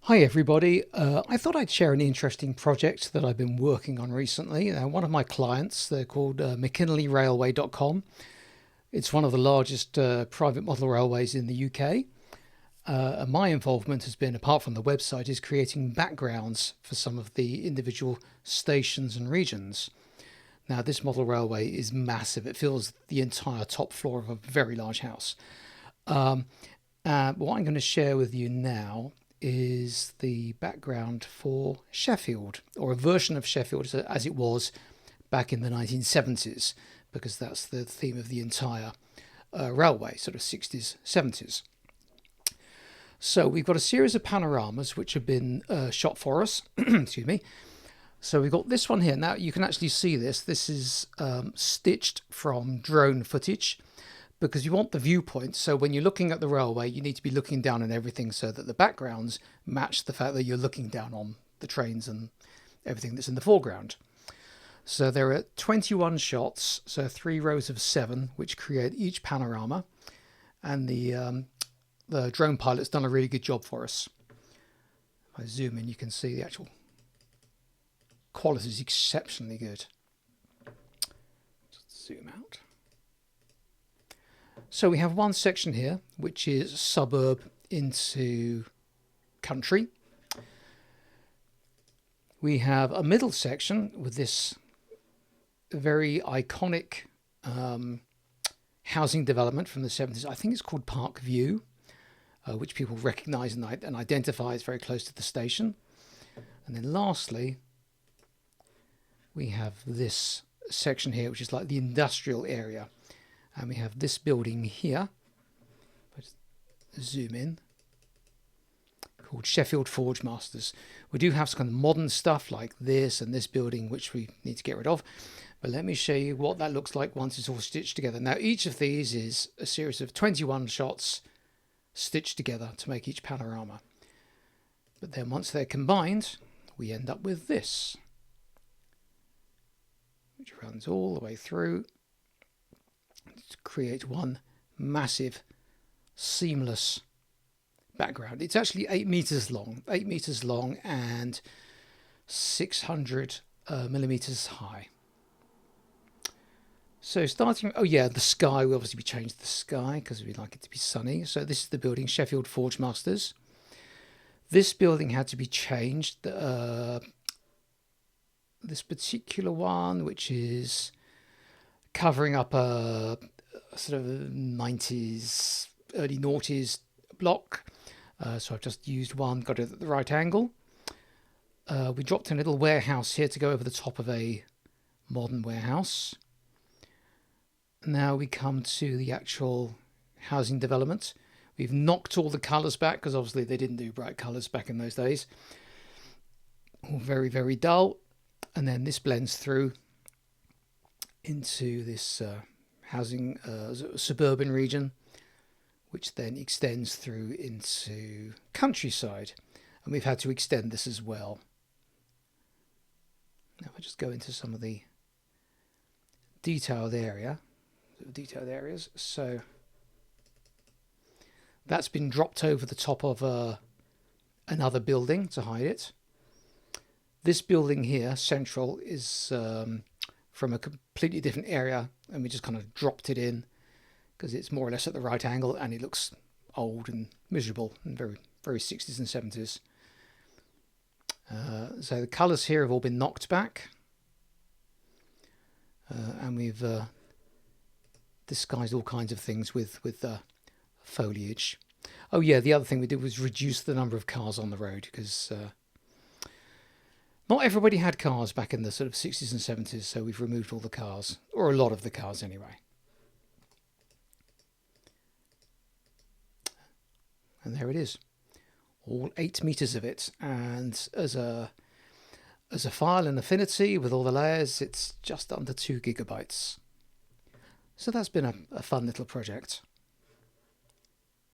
Hi everybody, I thought I'd share an interesting project that I've been working on recently. One of my clients, they're called McKinley It's one of the largest private model railways in the UK. And my involvement has been, apart from the website, is creating backgrounds for some of the individual stations and regions. Now this model railway is massive. It fills the entire top floor of a very large house. What I'm going to share with you now is the background for Sheffield, or a version of Sheffield as it was back in the 1970s, because that's the theme of the entire railway, sort of 60s, 70s. So we've got a series of panoramas which have been shot for us. Excuse me. So we've got this one here. Now you can actually see this. This is stitched from drone footage, because you want the viewpoint. So when you're looking at the railway, you need to be looking down on everything so that the backgrounds match the fact that you're looking down on the trains and everything that's in the foreground. So there are 21 shots, so 3 rows of 7, which create each panorama. And the drone pilot's done a really good job for us. If I zoom in, you can see the actual quality is exceptionally good. Just zoom out. So we have one section here, which is suburb into country. We have a middle section with this very iconic housing development from the 70s. I think it's called Park View, which people recognise and identify as very close to the station. And then lastly, we have this section here, which is like the industrial area. And we have this building here, let's zoom in, called Sheffield Forge Masters. We do have some kind of modern stuff like this and this building, which we need to get rid of. But let me show you what that looks like once it's all stitched together. Now, each of these is a series of 21 shots stitched together to make each panorama. But then once they're combined, we end up with this, which runs all the way through to create one massive seamless background. It's actually 8 meters long, and 600 millimeters high. So starting, oh yeah, the sky, we changed the sky because we like it to be sunny. So this is the building, Sheffield Forge Masters. This building had to be changed. This particular one, which is covering up a sort of 90s, early noughties block. So I've just used one, got it at the right angle. We dropped in a little warehouse here to go over the top of a modern warehouse. Now we come to the actual housing development. We've knocked all the colours back because obviously they didn't do bright colours back in those days. All very, very dull. And then this blends through into this housing suburban region, which then extends through into countryside. And we've had to extend this as well. Now I'll just go into some of the detailed areas. So that's been dropped over the top of another building to hide it. This building here, central, is from a completely different area, and we just kind of dropped it in because it's more or less at the right angle, and it looks old and miserable and very, very 60s and 70s. So the colours here have all been knocked back, and we've disguised all kinds of things with foliage. Oh yeah, the other thing we did was reduce the number of cars on the road, because not everybody had cars back in the sort of 60s and 70s, so we've removed all the cars, or a lot of the cars anyway. And there it is, all 8 meters of it. And as a file and affinity with all the layers, it's just under 2 gigabytes. So that's been a fun little project.